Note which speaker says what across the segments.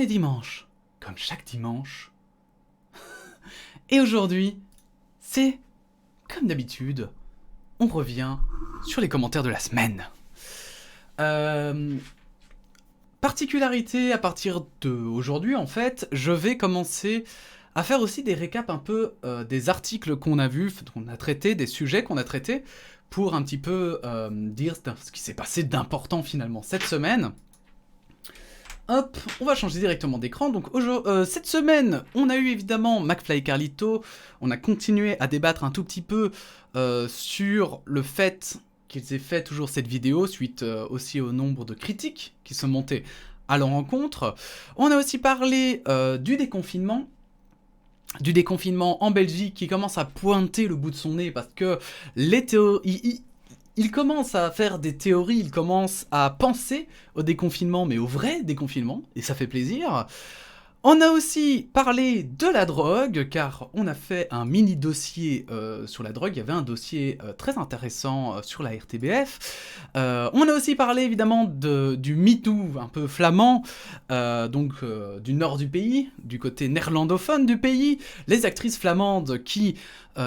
Speaker 1: est dimanche, comme chaque dimanche. Et aujourd'hui, c'est, comme d'habitude, on revient sur les commentaires de la semaine. Particularité à partir d'aujourd'hui, en fait, je vais commencer à faire aussi des récaps un peu des articles qu'on a vus, qu'on a traités, des sujets qu'on a traités, pour un petit peu dire ce qui s'est passé d'important finalement cette semaine. Hop, on va changer directement d'écran. Donc cette semaine, on a eu évidemment McFly et Carlito. On a continué à débattre un tout petit peu sur le fait qu'ils aient fait toujours cette vidéo, suite aussi au nombre de critiques qui sont montées à leur encontre. On a aussi parlé du déconfinement. Du déconfinement en Belgique qui commence à pointer le bout de son nez parce que les théories... Il commence à faire des théories, il commence à penser au déconfinement, mais au vrai déconfinement, et ça fait plaisir. On a aussi parlé de la drogue, car on a fait un mini dossier sur la drogue. Il y avait un dossier très intéressant sur la RTBF. On a aussi parlé évidemment du MeToo un peu flamand, du nord du pays, du côté néerlandophone du pays. Les actrices flamandes qui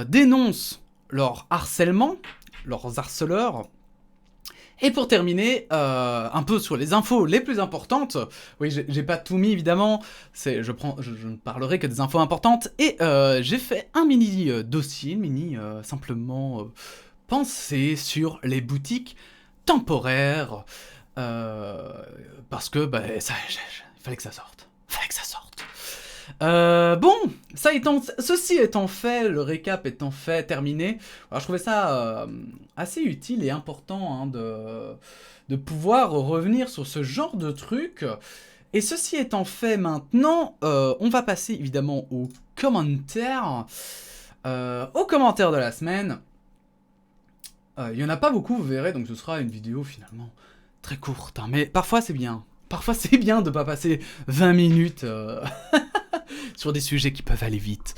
Speaker 1: dénoncent leur harcèlement, leurs harceleurs. Et pour terminer, un peu sur les infos les plus importantes. Oui, j'ai pas tout mis évidemment, je ne parlerai que des infos importantes. Et j'ai fait un mini dossier, simplement penser sur les boutiques temporaires. Parce que il fallait que ça sorte. Bon, ceci étant fait, le récap étant fait, terminé, alors je trouvais ça assez utile et important de pouvoir revenir sur ce genre de truc. Et ceci étant fait maintenant, on va passer évidemment aux commentaires. Aux commentaires de la semaine. Il n'y en a pas beaucoup, vous verrez, donc ce sera une vidéo finalement très courte. Hein, mais parfois c'est bien. Parfois c'est bien de ne pas passer 20 minutes... sur des sujets qui peuvent aller vite.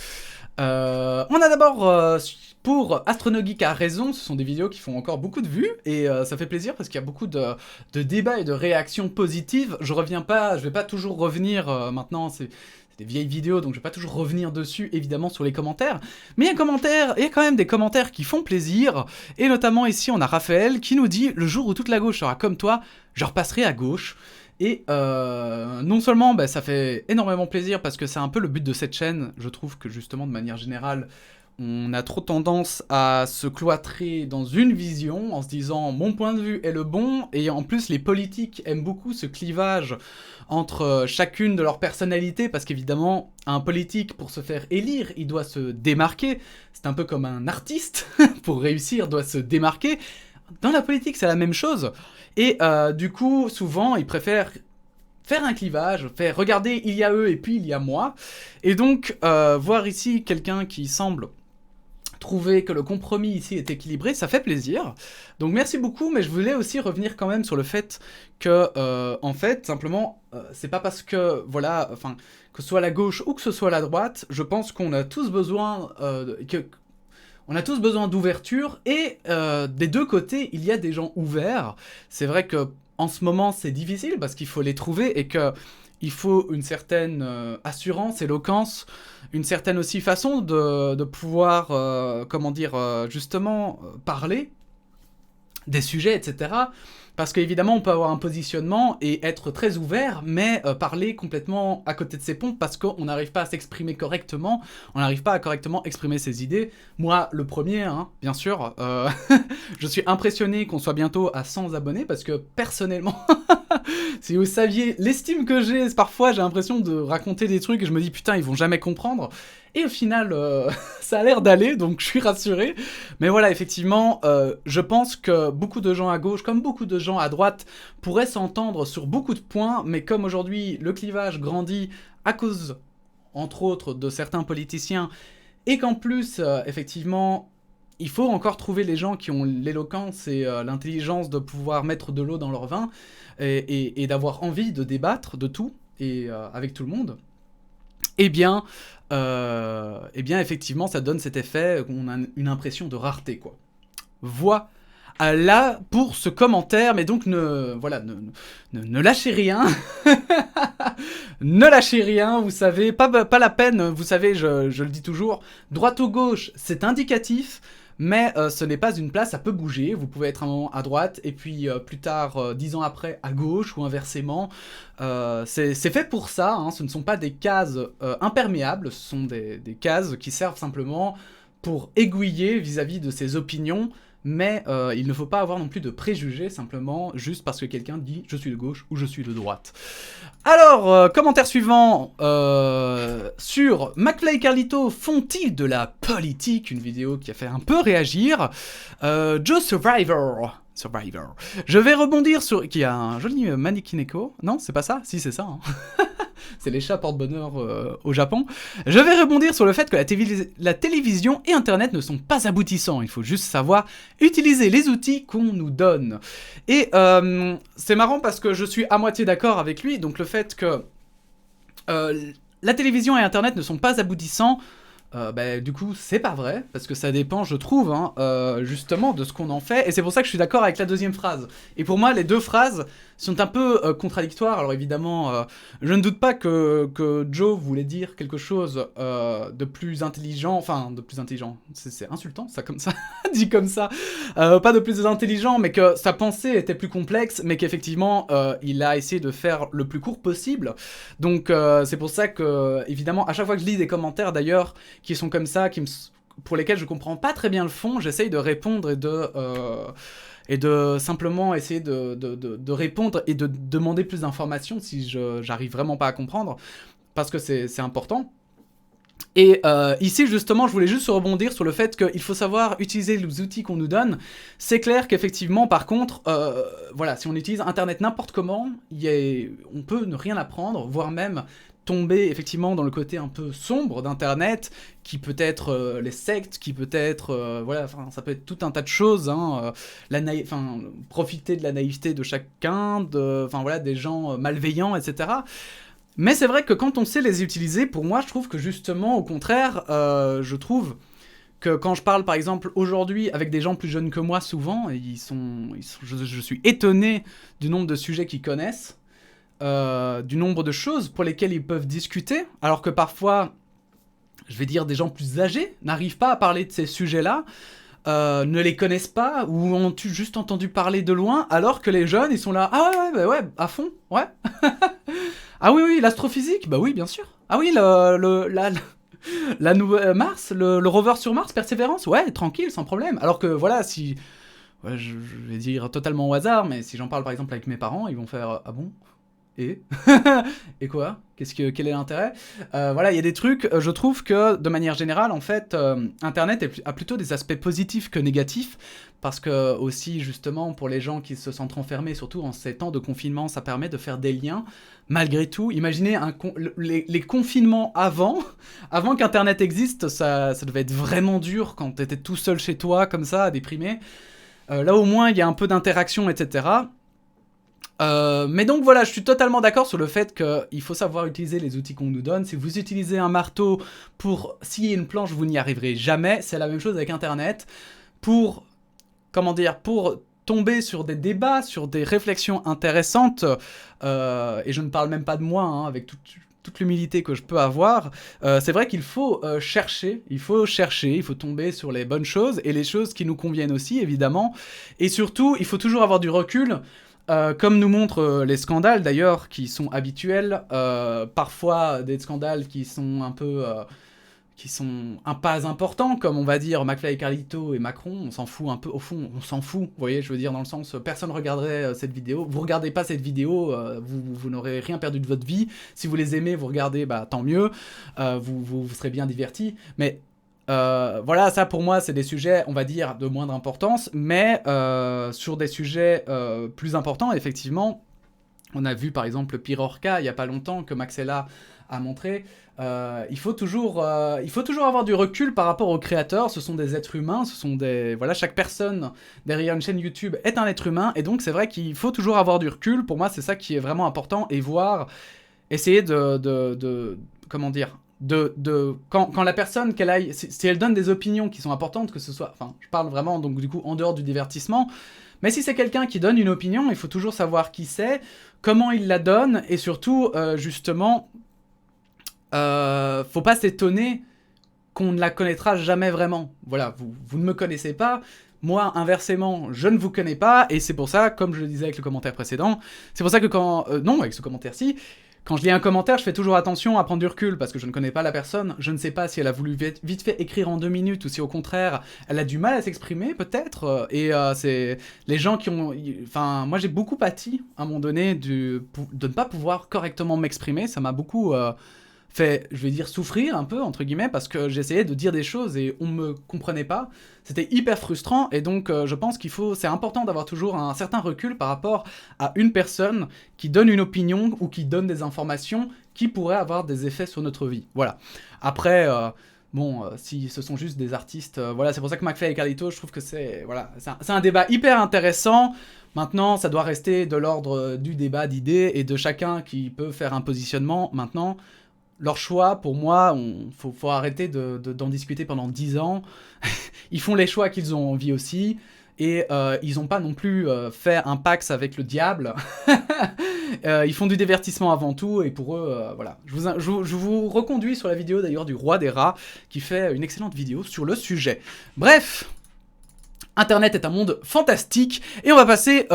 Speaker 1: On a d'abord, pour Astronogeek a raison, ce sont des vidéos qui font encore beaucoup de vues, et ça fait plaisir parce qu'il y a beaucoup de débats et de réactions positives. Je vais pas toujours revenir, maintenant c'est des vieilles vidéos, donc je vais pas toujours revenir dessus, évidemment, sur les commentaires. Mais il y a quand même des commentaires qui font plaisir, et notamment ici on a Raphaël qui nous dit « Le jour où toute la gauche sera comme toi, je repasserai à gauche ». Et non seulement ça fait énormément plaisir parce que c'est un peu le but de cette chaîne, je trouve que justement de manière générale, on a trop tendance à se cloîtrer dans une vision en se disant mon point de vue est le bon, et en plus les politiques aiment beaucoup ce clivage entre chacune de leurs personnalités parce qu'évidemment un politique pour se faire élire il doit se démarquer, c'est un peu comme un artiste pour réussir doit se démarquer. Dans la politique c'est la même chose. Et du coup, souvent, ils préfèrent faire un clivage, faire regarder, il y a eux et puis il y a moi. Et donc, voir ici quelqu'un qui semble trouver que le compromis ici est équilibré, ça fait plaisir. Donc merci beaucoup, mais je voulais aussi revenir quand même sur le fait que, en fait, simplement, c'est pas parce que, voilà, enfin, que ce soit la gauche ou que ce soit la droite, je pense qu'on a tous besoin on a tous besoin d'ouverture, et des deux côtés, il y a des gens ouverts. C'est vrai que en ce moment, c'est difficile, parce qu'il faut les trouver, et qu'il faut une certaine assurance, éloquence, une certaine aussi façon de pouvoir, justement, parler des sujets, etc. Parce qu'évidemment, on peut avoir un positionnement et être très ouvert, mais parler complètement à côté de ses pompes parce qu'on n'arrive pas à s'exprimer correctement, on n'arrive pas à correctement exprimer ses idées. Moi, le premier, hein, bien sûr, je suis impressionné qu'on soit bientôt à 100 abonnés parce que personnellement, si vous saviez l'estime que j'ai, parfois j'ai l'impression de raconter des trucs et je me dis putain, ils vont jamais comprendre. Et au final, ça a l'air d'aller, donc je suis rassuré. Mais voilà, effectivement, je pense que beaucoup de gens à gauche, comme beaucoup de gens à droite, pourraient s'entendre sur beaucoup de points, mais comme aujourd'hui, le clivage grandit à cause, entre autres, de certains politiciens, et qu'en plus, effectivement, il faut encore trouver les gens qui ont l'éloquence et l'intelligence de pouvoir mettre de l'eau dans leur vin, et d'avoir envie de débattre de tout, et avec tout le monde. Eh bien, effectivement, ça donne cet effet qu'on a une impression de rareté, quoi. Voilà pour ce commentaire, mais donc ne lâchez rien. ne lâchez rien, vous savez, pas la peine, vous savez, je le dis toujours, droite ou gauche, c'est indicatif, mais ce n'est pas une place, ça peut bouger, vous pouvez être un moment à droite, et puis plus tard, 10 ans après, à gauche, ou inversement. C'est fait pour ça, hein, ce ne sont pas des cases imperméables, ce sont des cases qui servent simplement pour aiguiller vis-à-vis de ses opinions, mais il ne faut pas avoir non plus de préjugés, simplement, juste parce que quelqu'un dit « je suis de gauche » ou « je suis de droite ». Alors, commentaire suivant, sur McFly et Carlito font-ils de la politique? Une vidéo qui a fait un peu réagir. Joe Survivor. Je vais rebondir sur... Qui a un joli mannequin écho. Non, c'est pas ça? Si, c'est ça. Hein. C'est les chats porte-bonheur au Japon. Je vais rebondir sur le fait que la télévision et Internet ne sont pas aboutissants. Il faut juste savoir utiliser les outils qu'on nous donne. Et c'est marrant parce que je suis à moitié d'accord avec lui. Donc le fait que la télévision et Internet ne sont pas aboutissants, du coup, c'est pas vrai, parce que ça dépend, je trouve, hein, justement, de ce qu'on en fait, et c'est pour ça que je suis d'accord avec la deuxième phrase. Et pour moi, les deux phrases sont un peu contradictoires. Alors évidemment, je ne doute pas que Joe voulait dire quelque chose de plus intelligent, enfin, de plus intelligent, c'est insultant, ça, comme ça, dit comme ça, pas de plus intelligent, mais que sa pensée était plus complexe, mais qu'effectivement, il a essayé de faire le plus court possible. Donc c'est pour ça que, évidemment, à chaque fois que je lis des commentaires, d'ailleurs, qui sont comme ça, pour lesquels je comprends pas très bien le fond, j'essaye de répondre et de simplement essayer de répondre et de demander plus d'informations si j'arrive vraiment pas à comprendre, parce que c'est important. Et ici, justement, je voulais juste rebondir sur le fait qu'il faut savoir utiliser les outils qu'on nous donne. C'est clair qu'effectivement, par contre, voilà, si on utilise Internet n'importe comment, on peut ne rien apprendre, voire même tomber effectivement dans le côté un peu sombre d'Internet, qui peut être les sectes, qui peut être, voilà, enfin, ça peut être tout un tas de choses, hein, profiter de la naïveté de chacun, enfin voilà, des gens malveillants, etc. Mais c'est vrai que quand on sait les utiliser, pour moi, je trouve que justement, au contraire, je trouve que quand je parle, par exemple, aujourd'hui, avec des gens plus jeunes que moi, souvent, je suis étonné du nombre de sujets qu'ils connaissent, du nombre de choses pour lesquelles ils peuvent discuter, alors que parfois, je vais dire, des gens plus âgés n'arrivent pas à parler de ces sujets-là, ne les connaissent pas, ou ont juste entendu parler de loin, alors que les jeunes, ils sont là, ah ouais, à fond, ouais. Ah oui, l'astrophysique, bah oui, bien sûr. Ah oui, la nouvelle Mars, le rover sur Mars, Persévérance, ouais, tranquille, sans problème. Alors que voilà, si... Ouais, je vais dire totalement au hasard, mais si j'en parle par exemple avec mes parents, ils vont faire « Ah bon ? Et et quoi ? Quel est l'intérêt ?» Voilà, il y a des trucs, je trouve que de manière générale, en fait, Internet a plutôt des aspects positifs que négatifs, parce que aussi, justement, pour les gens qui se sentent enfermés, surtout en ces temps de confinement, ça permet de faire des liens, malgré tout. Imaginez les confinements avant qu'Internet existe, ça devait être vraiment dur quand t'étais tout seul chez toi, comme ça, déprimé. Là, au moins, il y a un peu d'interaction, etc., mais donc voilà, je suis totalement d'accord sur le fait qu'il faut savoir utiliser les outils qu'on nous donne. Si vous utilisez un marteau pour scier une planche, vous n'y arriverez jamais. C'est la même chose avec Internet. Pour tomber sur des débats, sur des réflexions intéressantes, et je ne parle même pas de moi, hein, avec toute l'humilité que je peux avoir, c'est vrai qu'il faut chercher, il faut tomber sur les bonnes choses, et les choses qui nous conviennent aussi, évidemment. Et surtout, il faut toujours avoir du recul. Comme nous montrent les scandales d'ailleurs, qui sont habituels, parfois des scandales qui sont un peu... qui sont un pas important, comme on va dire McFly et Carlito et Macron, on s'en fout un peu, au fond, on s'en fout, vous voyez, je veux dire, dans le sens, personne regarderait cette vidéo, vous regardez pas cette vidéo, vous n'aurez rien perdu de votre vie, si vous les aimez, vous regardez, bah tant mieux, vous serez bien divertis, mais... voilà, ça pour moi c'est des sujets, on va dire, de moindre importance, mais sur des sujets plus importants, effectivement, on a vu par exemple le Pirorca il n'y a pas longtemps que Maxella a montré, il faut toujours avoir du recul par rapport aux créateurs, ce sont des êtres humains, voilà, chaque personne derrière une chaîne YouTube est un être humain, et donc c'est vrai qu'il faut toujours avoir du recul, pour moi c'est ça qui est vraiment important, et essayer comment dire, quand la personne qu'elle aille, si elle donne des opinions qui sont importantes, que ce soit, enfin, je parle vraiment donc du coup en dehors du divertissement, Mais si c'est quelqu'un qui donne une opinion, il faut toujours savoir qui c'est, comment il la donne, et surtout, justement, faut pas s'étonner qu'on ne la connaîtra jamais vraiment. Voilà, vous ne me connaissez pas, moi, inversement, je ne vous connais pas, et c'est pour ça, comme je le disais avec le commentaire précédent, c'est pour ça que quand... non, avec ce commentaire-ci, quand je lis un commentaire, je fais toujours attention à prendre du recul, parce que je ne connais pas la personne, je ne sais pas si elle a voulu vite fait écrire en 2 minutes, ou si au contraire, elle a du mal à s'exprimer, peut-être, et c'est les gens qui ont... Enfin, moi j'ai beaucoup pâti, à un moment donné, de ne pas pouvoir correctement m'exprimer, ça m'a beaucoup... fait, je vais dire, souffrir un peu, entre guillemets, parce que j'essayais de dire des choses et on me comprenait pas. C'était hyper frustrant, et donc je pense qu'il faut... C'est important d'avoir toujours un certain recul par rapport à une personne qui donne une opinion ou qui donne des informations qui pourraient avoir des effets sur notre vie. Voilà. Après... bon, si ce sont juste des artistes, voilà, c'est pour ça que McFly et Carlito, je trouve que c'est... Voilà, c'est un débat hyper intéressant. Maintenant, ça doit rester de l'ordre du débat d'idées et de chacun qui peut faire un positionnement. Maintenant... Leur choix, pour moi, faut arrêter d'en discuter pendant 10 ans. Ils font les choix qu'ils ont envie aussi. Et ils n'ont pas non plus fait un pax avec le diable. Ils font du divertissement avant tout. Et pour eux, voilà. Je vous reconduis sur la vidéo d'ailleurs du Roi des Rats, qui fait une excellente vidéo sur le sujet. Bref, Internet est un monde fantastique. Et on va passer...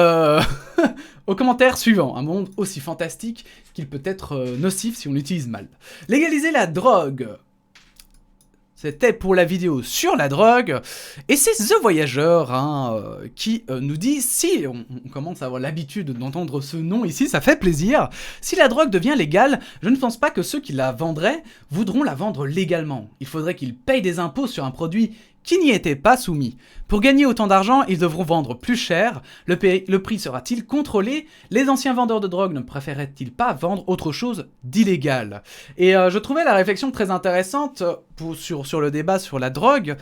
Speaker 1: au commentaire suivant, un monde aussi fantastique qu'il peut être nocif si on l'utilise mal. Légaliser la drogue. C'était pour la vidéo sur la drogue. Et c'est The Voyageur qui nous dit, si on commence à avoir l'habitude d'entendre ce nom ici, ça fait plaisir. Si la drogue devient légale, je ne pense pas que ceux qui la vendraient voudront la vendre légalement. Il faudrait qu'ils payent des impôts sur un produit qui n'y était pas soumis. Pour gagner autant d'argent, ils devront vendre plus cher. Le prix sera-t-il contrôlé? Les anciens vendeurs de drogue ne préféraient-ils pas vendre autre chose d'illégal? Et je trouvais la réflexion très intéressante sur le débat sur la drogue.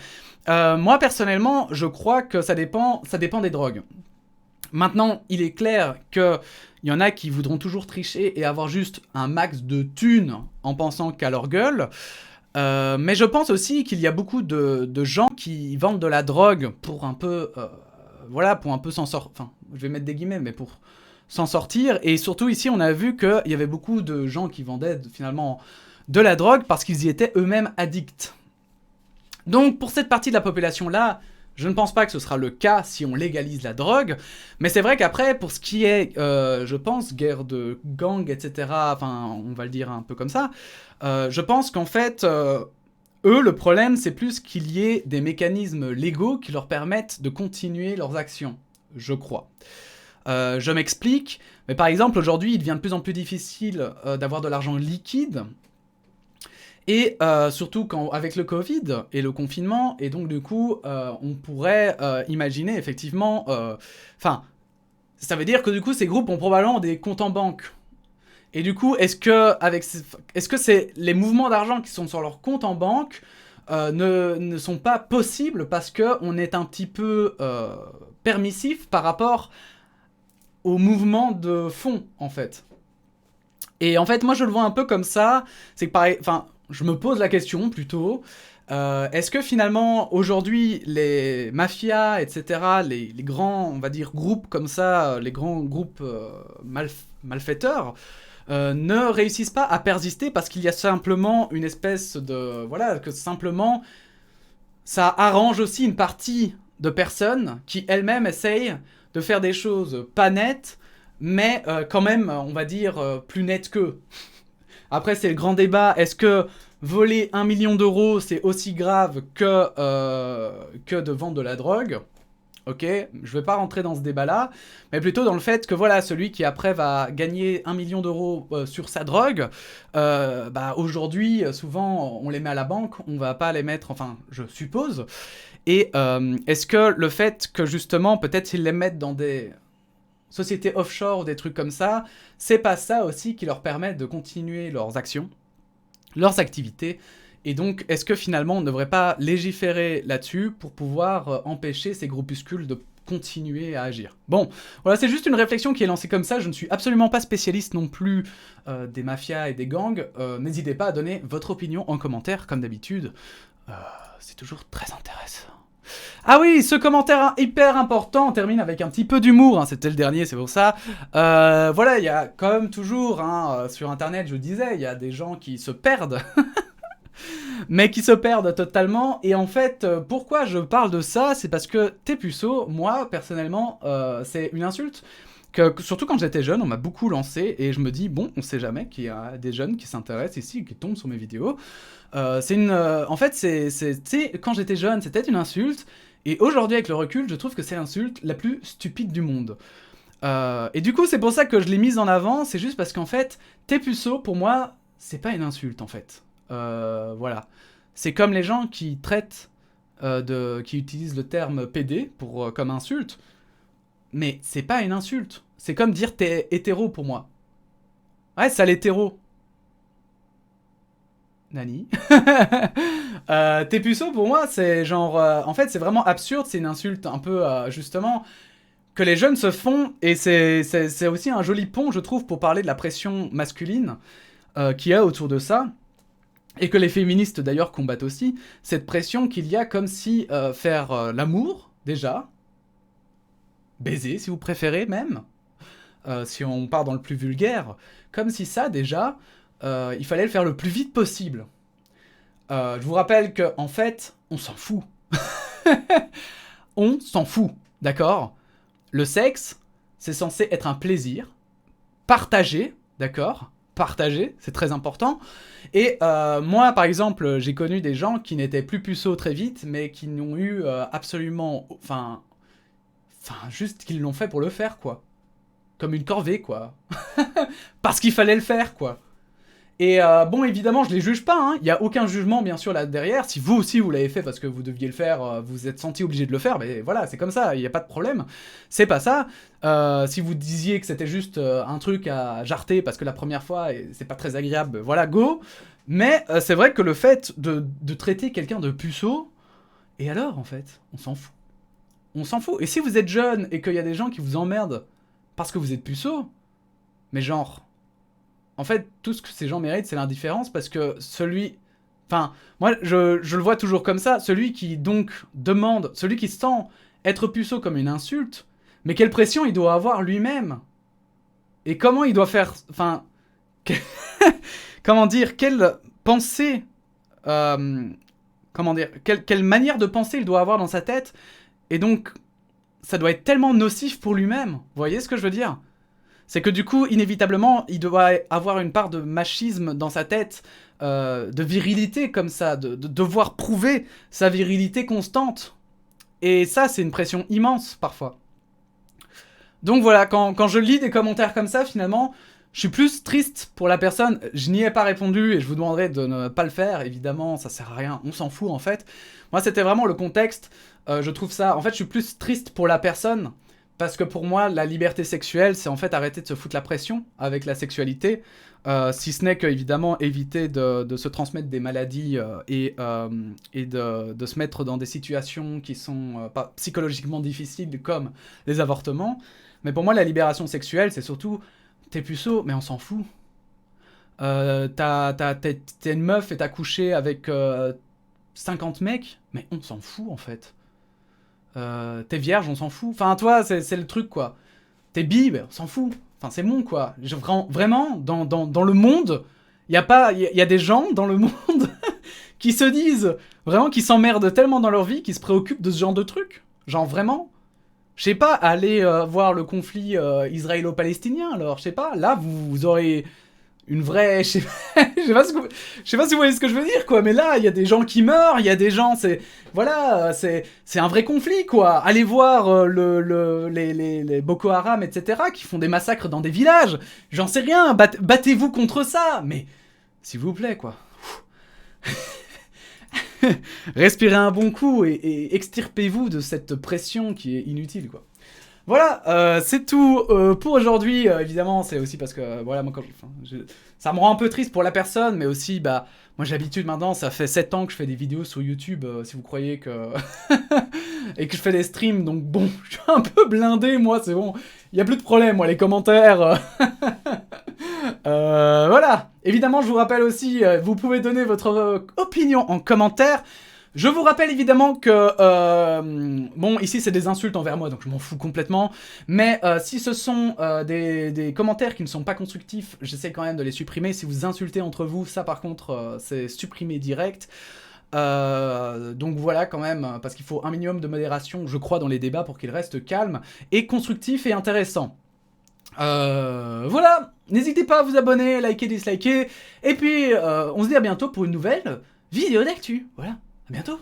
Speaker 1: Moi, personnellement, je crois que ça dépend des drogues. Maintenant, il est clair qu'il y en a qui voudront toujours tricher et avoir juste un max de thunes en pensant qu'à leur gueule. Mais je pense aussi qu'il y a beaucoup de gens qui vendent de la drogue pour un peu... voilà, pour un peu s'en sortir... Enfin, je vais mettre des guillemets, mais pour s'en sortir. Et surtout ici, on a vu qu'il y avait beaucoup de gens qui vendaient finalement de la drogue parce qu'ils y étaient eux-mêmes addicts. Donc pour cette partie de la population-là, je ne pense pas que ce sera le cas si on légalise la drogue, mais c'est vrai qu'après, pour ce qui est, je pense, guerre de gang, etc., enfin, on va le dire un peu comme ça, je pense qu'en fait, eux, le problème, c'est plus qu'il y ait des mécanismes légaux qui leur permettent de continuer leurs actions, je crois. Je m'explique, mais par exemple, aujourd'hui, il devient de plus en plus difficile d'avoir de l'argent liquide, et surtout avec le Covid et le confinement, et donc du coup, on pourrait imaginer effectivement... Enfin, ça veut dire que du coup, ces groupes ont probablement des comptes en banque. Et du coup, est-ce que c'est les mouvements d'argent qui sont sur leur compte en banque ne sont pas possibles parce qu'on est un petit peu permissif par rapport aux mouvements de fonds, en fait. Et en fait, moi, je le vois un peu comme ça. C'est que pareil... Enfin, je me pose la question, plutôt. Est-ce que finalement, aujourd'hui, les mafias, etc., les grands, on va dire, groupes comme ça, les grands groupes malfaiteurs, ne réussissent pas à persister parce qu'il y a simplement une espèce de... Voilà, que simplement, ça arrange aussi une partie de personnes qui elles-mêmes essayent de faire des choses pas nettes, mais quand même, on va dire, plus nettes qu'eux. Après, c'est le grand débat. Est-ce que voler 1 million d'euros, c'est aussi grave que de vendre de la drogue? Ok, je vais pas rentrer dans ce débat-là, mais plutôt dans le fait que voilà, celui qui après va gagner 1 million d'euros sur sa drogue, bah aujourd'hui, souvent, on les met à la banque, on va pas les mettre, enfin, je suppose. Et est-ce que le fait que justement, peut-être ils les mettent dans des sociétés offshore ou des trucs comme ça, c'est pas ça aussi qui leur permet de continuer leurs actions, leurs activités. Et donc, est-ce que finalement, on ne devrait pas légiférer là-dessus pour pouvoir empêcher ces groupuscules de continuer à agir? Bon, voilà, c'est juste une réflexion qui est lancée comme ça. Je ne suis absolument pas spécialiste non plus des mafias et des gangs. N'hésitez pas à donner votre opinion en commentaire, comme d'habitude. C'est toujours très intéressant. Ah oui, ce commentaire hyper important, on termine avec un petit peu d'humour, hein, c'était le dernier, c'est pour ça. Voilà, il y a comme toujours, hein, sur internet, je disais, il y a des gens qui se perdent, mais qui se perdent totalement. Et en fait, pourquoi je parle de ça, c'est parce que t'es puceau, moi, personnellement, c'est une insulte. Surtout quand j'étais jeune, on m'a beaucoup lancé, et je me dis, bon, on sait jamais qu'il y a des jeunes qui s'intéressent ici, qui tombent sur mes vidéos. En fait, quand j'étais jeune, c'était une insulte, et aujourd'hui, avec le recul, je trouve que c'est l'insulte la plus stupide du monde. Et du coup, c'est pour ça que je l'ai mise en avant, c'est juste parce qu'en fait, t'es puceau, pour moi, c'est pas une insulte, en fait. Voilà. C'est comme les gens qui traitent, qui utilisent le terme PD comme insulte, mais c'est pas une insulte. C'est comme dire t'es hétéro pour moi. Ouais, ça l'hétéro. Nani. T'es puceau pour moi, c'est genre... en fait, c'est vraiment absurde, c'est une insulte un peu, justement, que les jeunes se font, et c'est aussi un joli pont, je trouve, pour parler de la pression masculine qu'il y a autour de ça, et que les féministes, d'ailleurs, combattent aussi, cette pression qu'il y a comme si faire l'amour, déjà, baiser, si vous préférez, même, si on part dans le plus vulgaire, comme si ça, déjà, il fallait le faire le plus vite possible. Je vous rappelle que en fait, on s'en fout. On s'en fout, d'accord? Le sexe, c'est censé être un plaisir, partagé, d'accord? Partagé, c'est très important. Et moi, par exemple, j'ai connu des gens qui n'étaient plus puceaux très vite, mais qui n'ont eu absolument... Enfin, juste qu'ils l'ont fait pour le faire, quoi. Comme une corvée, quoi. Parce qu'il fallait le faire, quoi. Et bon, évidemment, je les juge pas, hein. Il n'y a aucun jugement, bien sûr, là derrière. Si vous aussi, vous l'avez fait parce que vous deviez le faire, vous êtes senti obligé de le faire, mais voilà, c'est comme ça, il n'y a pas de problème. C'est pas ça. Si vous disiez que c'était juste un truc à jarter parce que la première fois, et c'est pas très agréable, voilà, go. Mais c'est vrai que le fait de traiter quelqu'un de puceau, et alors, en fait, on s'en fout. On s'en fout. Et si vous êtes jeune et qu'il y a des gens qui vous emmerdent parce que vous êtes puceau, mais genre... En fait, tout ce que ces gens méritent, c'est l'indifférence, parce que celui... Enfin, moi, je le vois toujours comme ça. Celui qui, donc, demande... Celui qui sent être puceau comme une insulte, mais quelle pression il doit avoir lui-même? Et comment il doit faire... Enfin... comment dire? Quelle pensée... comment dire? Quelle manière de penser il doit avoir dans sa tête? Et donc, ça doit être tellement nocif pour lui-même. Vous voyez ce que je veux dire? C'est que du coup, inévitablement, il doit avoir une part de machisme dans sa tête, de virilité comme ça, de devoir prouver sa virilité constante. Et ça, c'est une pression immense, parfois. Donc voilà, quand je lis des commentaires comme ça, finalement, je suis plus triste pour la personne. Je n'y ai pas répondu et je vous demanderai de ne pas le faire, évidemment, ça sert à rien, on s'en fout en fait. Moi, c'était vraiment le contexte, je trouve ça... En fait, je suis plus triste pour la personne, parce que pour moi, la liberté sexuelle, c'est en fait arrêter de se foutre la pression avec la sexualité, si ce n'est que, évidemment, éviter de se transmettre des maladies et de se mettre dans des situations qui sont pas psychologiquement difficiles, comme les avortements. Mais pour moi, la libération sexuelle, c'est surtout, t'es puceau, mais on s'en fout. T'es une meuf et t'as couché avec 50 mecs, mais on s'en fout, en fait. T'es vierge, on s'en fout. Enfin, toi, c'est le truc, quoi. T'es bi, ben, on s'en fout. Enfin, c'est bon, quoi. Vraiment, dans le monde, il y a des gens dans le monde qui se disent, vraiment, qui s'emmerdent tellement dans leur vie, qui se préoccupent de ce genre de trucs. Genre, vraiment. Je sais pas, aller voir le conflit israélo-palestinien, alors, je sais pas. Là, vous aurez une vraie... Je sais pas si vous voyez ce que je veux dire, quoi. Mais là, il y a des gens qui meurent, il y a des gens... Voilà, c'est un vrai conflit, quoi. Allez voir les Boko Haram, etc., qui font des massacres dans des villages. J'en sais rien, battez-vous contre ça. Mais, s'il vous plaît, quoi. Respirez un bon coup et extirpez-vous de cette pression qui est inutile, quoi. Voilà, c'est tout pour aujourd'hui. Évidemment, c'est aussi parce que, voilà, moi, ça me rend un peu triste pour la personne, mais aussi, bah, moi j'ai l'habitude maintenant, ça fait 7 ans que je fais des vidéos sur YouTube, si vous croyez que... et que je fais des streams, donc bon, je suis un peu blindé, moi, c'est bon. Il n'y a plus de problème, moi, les commentaires... voilà. Évidemment, je vous rappelle aussi, vous pouvez donner votre opinion en commentaire. Je vous rappelle évidemment que, bon, ici c'est des insultes envers moi, donc je m'en fous complètement, mais si ce sont des commentaires qui ne sont pas constructifs, j'essaie quand même de les supprimer. Si vous insultez entre vous, ça par contre, c'est supprimé direct. Donc voilà quand même, parce qu'il faut un minimum de modération, je crois, dans les débats pour qu'ils restent calmes et constructifs et intéressants. Voilà, n'hésitez pas à vous abonner, liker, disliker, et puis on se dit à bientôt pour une nouvelle vidéo d'actu. Voilà, à bientôt.